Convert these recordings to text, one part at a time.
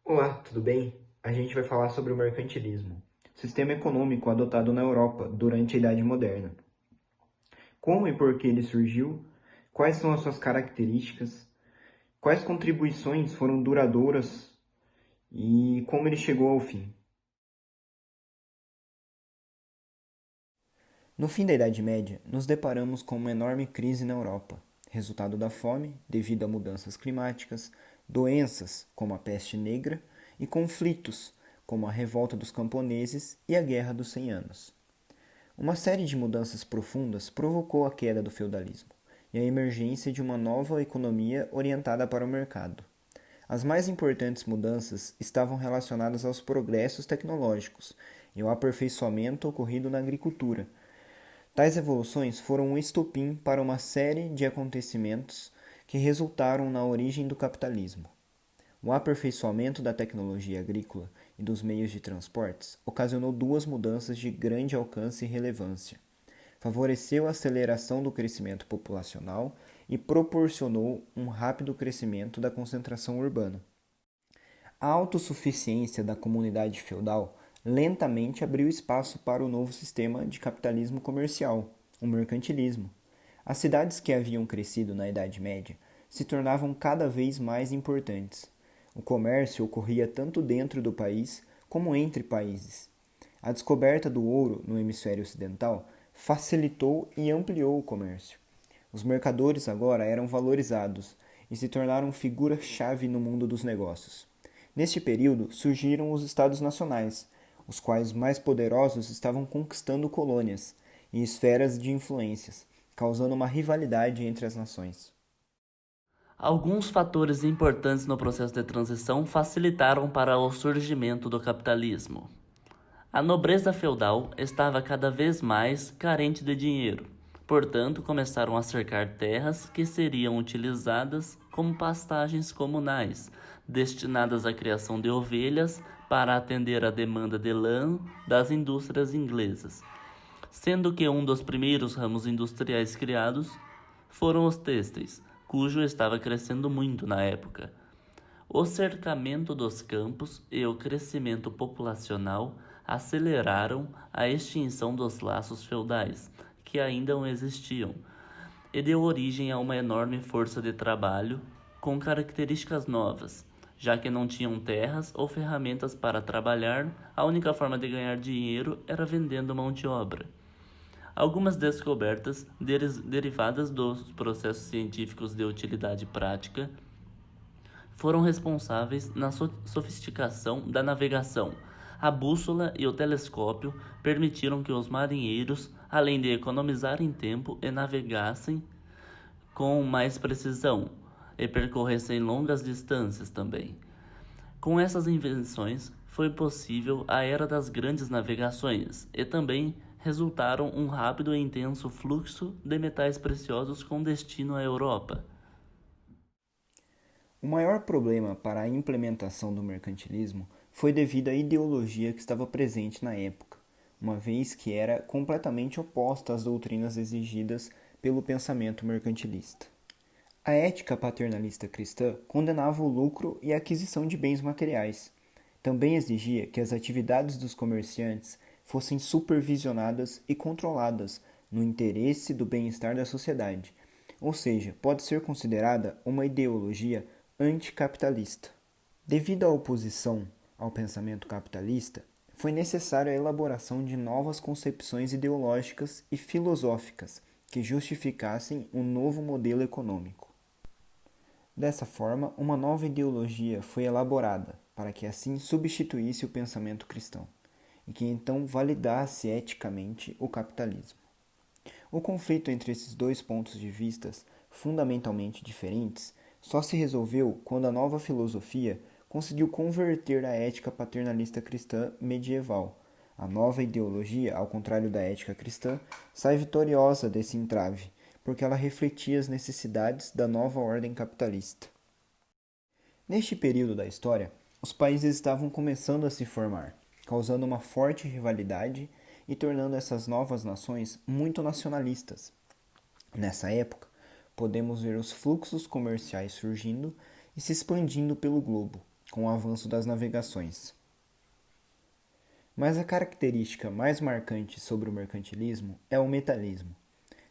Olá, tudo bem? A gente vai falar sobre o mercantilismo, sistema econômico adotado na Europa durante a Idade Moderna. Como e por que ele surgiu? Quais são as suas características? Quais contribuições foram duradouras e como ele chegou ao fim? No fim da Idade Média, nos deparamos com uma enorme crise na Europa, resultado da fome devido a mudanças climáticas, doenças como a peste negra e conflitos como a revolta dos camponeses e a Guerra dos 100 Anos. Uma série de mudanças profundas provocou a queda do feudalismo e a emergência de uma nova economia orientada para o mercado. As mais importantes mudanças estavam relacionadas aos progressos tecnológicos e ao aperfeiçoamento ocorrido na agricultura. Tais evoluções foram um estopim para uma série de acontecimentos que resultaram na origem do capitalismo. O aperfeiçoamento da tecnologia agrícola e dos meios de transportes ocasionou duas mudanças de grande alcance e relevância. Favoreceu a aceleração do crescimento populacional e proporcionou um rápido crescimento da concentração urbana. A autossuficiência da comunidade feudal lentamente abriu espaço para o novo sistema de capitalismo comercial, o mercantilismo. As cidades que haviam crescido na Idade Média se tornavam cada vez mais importantes. O comércio ocorria tanto dentro do país como entre países. A descoberta do ouro no hemisfério ocidental facilitou e ampliou o comércio. Os mercadores agora eram valorizados e se tornaram figura-chave no mundo dos negócios. Neste período surgiram os estados nacionais, os quais mais poderosos estavam conquistando colônias e esferas de influências, causando uma rivalidade entre as nações. Alguns fatores importantes no processo de transição facilitaram para o surgimento do capitalismo. A nobreza feudal estava cada vez mais carente de dinheiro, portanto, começaram a cercar terras que seriam utilizadas como pastagens comunais, destinadas à criação de ovelhas para atender à demanda de lã das indústrias inglesas, sendo que um dos primeiros ramos industriais criados foram os têxteis, cujo estava crescendo muito na época. O cercamento dos campos e o crescimento populacional aceleraram a extinção dos laços feudais, que ainda não existiam, e deu origem a uma enorme força de trabalho com características novas. Já que não tinham terras ou ferramentas para trabalhar, a única forma de ganhar dinheiro era vendendo mão de obra. Algumas descobertas derivadas dos processos científicos de utilidade prática foram responsáveis na sofisticação da navegação. A bússola e o telescópio permitiram que os marinheiros, além de economizarem tempo, navegassem com mais precisão e percorressem longas distâncias também. Com essas invenções, foi possível a era das grandes navegações e também resultaram um rápido e intenso fluxo de metais preciosos com destino à Europa. O maior problema para a implementação do mercantilismo foi devido à ideologia que estava presente na época, uma vez que era completamente oposta às doutrinas exigidas pelo pensamento mercantilista. A ética paternalista cristã condenava o lucro e a aquisição de bens materiais. Também exigia que as atividades dos comerciantes fossem supervisionadas e controladas no interesse do bem-estar da sociedade, ou seja, pode ser considerada uma ideologia anticapitalista. Devido à oposição ao pensamento capitalista, foi necessária a elaboração de novas concepções ideológicas e filosóficas que justificassem um novo modelo econômico. Dessa forma, uma nova ideologia foi elaborada para que assim substituísse o pensamento cristão e que então validasse eticamente o capitalismo. O conflito entre esses dois pontos de vista fundamentalmente diferentes só se resolveu quando a nova filosofia conseguiu converter a ética paternalista cristã medieval. A nova ideologia, ao contrário da ética cristã, sai vitoriosa desse entrave, porque ela refletia as necessidades da nova ordem capitalista. Neste período da história, os países estavam começando a se formar, causando uma forte rivalidade e tornando essas novas nações muito nacionalistas. Nessa época, podemos ver os fluxos comerciais surgindo e se expandindo pelo globo, com o avanço das navegações. Mas a característica mais marcante sobre o mercantilismo é o metalismo.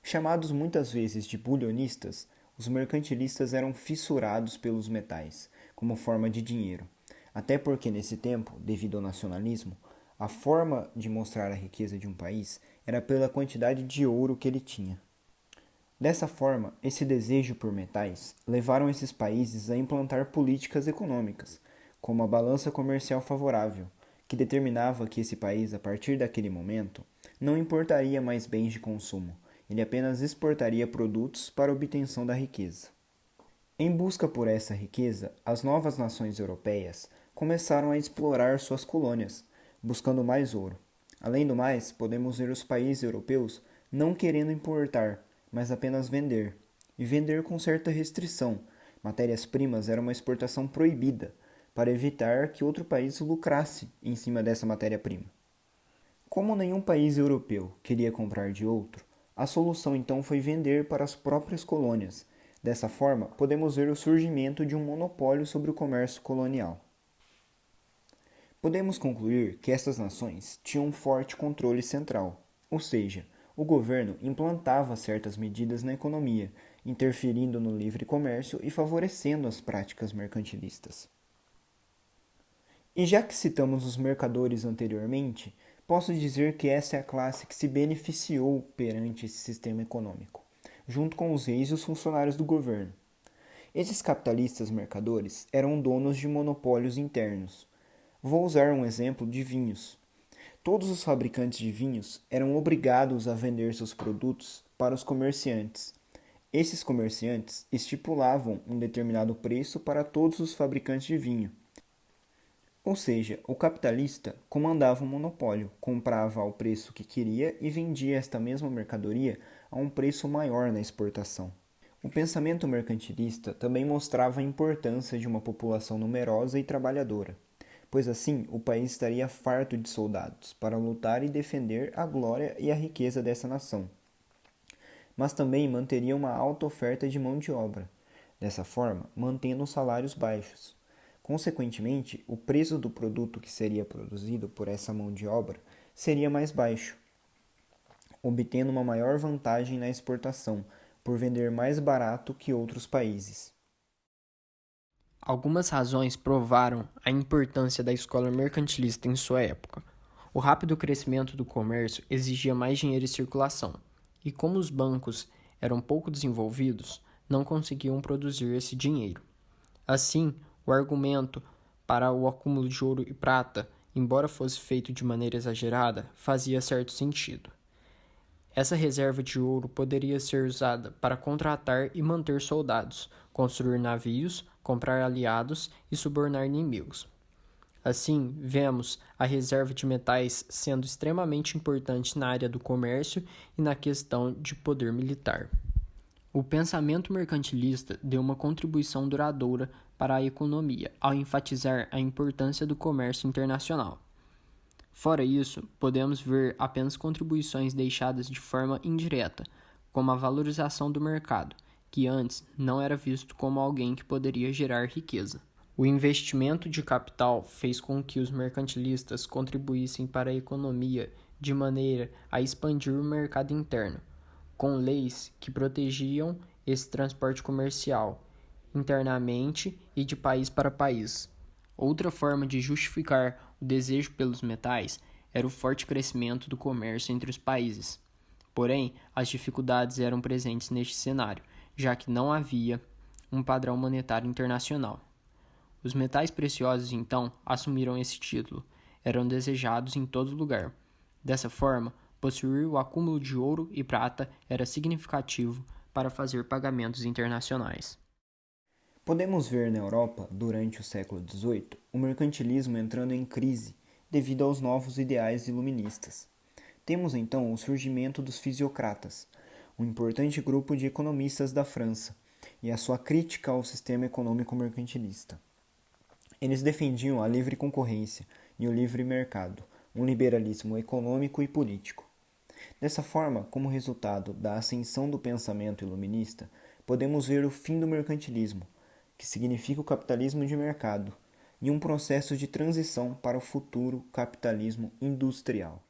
Chamados muitas vezes de bulionistas, os mercantilistas eram fissurados pelos metais, como forma de dinheiro, até porque nesse tempo, devido ao nacionalismo, a forma de mostrar a riqueza de um país era pela quantidade de ouro que ele tinha. Dessa forma, esse desejo por metais levaram esses países a implantar políticas econômicas, como a balança comercial favorável, que determinava que esse país, a partir daquele momento, não importaria mais bens de consumo, ele apenas exportaria produtos para a obtenção da riqueza. Em busca por essa riqueza, as novas nações europeias começaram a explorar suas colônias, buscando mais ouro. Além do mais, podemos ver os países europeus não querendo importar, mas apenas vender, e vender com certa restrição. Matérias-primas eram uma exportação proibida, para evitar que outro país lucrasse em cima dessa matéria-prima. Como nenhum país europeu queria comprar de outro, a solução então foi vender para as próprias colônias. Dessa forma, podemos ver o surgimento de um monopólio sobre o comércio colonial. Podemos concluir que essas nações tinham um forte controle central, ou seja, o governo implantava certas medidas na economia, interferindo no livre comércio e favorecendo as práticas mercantilistas. E já que citamos os mercadores anteriormente, posso dizer que essa é a classe que se beneficiou perante esse sistema econômico, junto com os reis e os funcionários do governo. Esses capitalistas mercadores eram donos de monopólios internos. Vou usar um exemplo de vinhos. Todos os fabricantes de vinhos eram obrigados a vender seus produtos para os comerciantes. Esses comerciantes estipulavam um determinado preço para todos os fabricantes de vinho. Ou seja, o capitalista comandava o monopólio, comprava ao preço que queria e vendia esta mesma mercadoria a um preço maior na exportação. O pensamento mercantilista também mostrava a importância de uma população numerosa e trabalhadora, pois assim o país estaria farto de soldados para lutar e defender a glória e a riqueza dessa nação. Mas também manteria uma alta oferta de mão de obra, dessa forma mantendo os salários baixos. Consequentemente, o preço do produto que seria produzido por essa mão de obra seria mais baixo, obtendo uma maior vantagem na exportação, por vender mais barato que outros países. Algumas razões provaram a importância da escola mercantilista em sua época. O rápido crescimento do comércio exigia mais dinheiro em circulação, e como os bancos eram pouco desenvolvidos, não conseguiam produzir esse dinheiro. Assim, o argumento para o acúmulo de ouro e prata, embora fosse feito de maneira exagerada, fazia certo sentido. Essa reserva de ouro poderia ser usada para contratar e manter soldados, construir navios, comprar aliados e subornar inimigos. Assim, vemos a reserva de metais sendo extremamente importante na área do comércio e na questão de poder militar. O pensamento mercantilista deu uma contribuição duradoura para a economia, ao enfatizar a importância do comércio internacional. Fora isso, podemos ver apenas contribuições deixadas de forma indireta, como a valorização do mercado, que antes não era visto como alguém que poderia gerar riqueza. O investimento de capital fez com que os mercantilistas contribuíssem para a economia de maneira a expandir o mercado interno, com leis que protegiam esse transporte comercial internamente e de país para país. Outra forma de justificar o desejo pelos metais era o forte crescimento do comércio entre os países. Porém, as dificuldades eram presentes neste cenário, já que não havia um padrão monetário internacional. Os metais preciosos, então, assumiram esse título. Eram desejados em todo lugar. Dessa forma, possuir o acúmulo de ouro e prata era significativo para fazer pagamentos internacionais. Podemos ver na Europa, durante o século XVIII, o mercantilismo entrando em crise devido aos novos ideais iluministas. Temos então o surgimento dos fisiocratas, um importante grupo de economistas da França, e a sua crítica ao sistema econômico mercantilista. Eles defendiam a livre concorrência e o livre mercado, um liberalismo econômico e político. Dessa forma, como resultado da ascensão do pensamento iluminista, podemos ver o fim do mercantilismo, que significa o capitalismo de mercado, e um processo de transição para o futuro capitalismo industrial.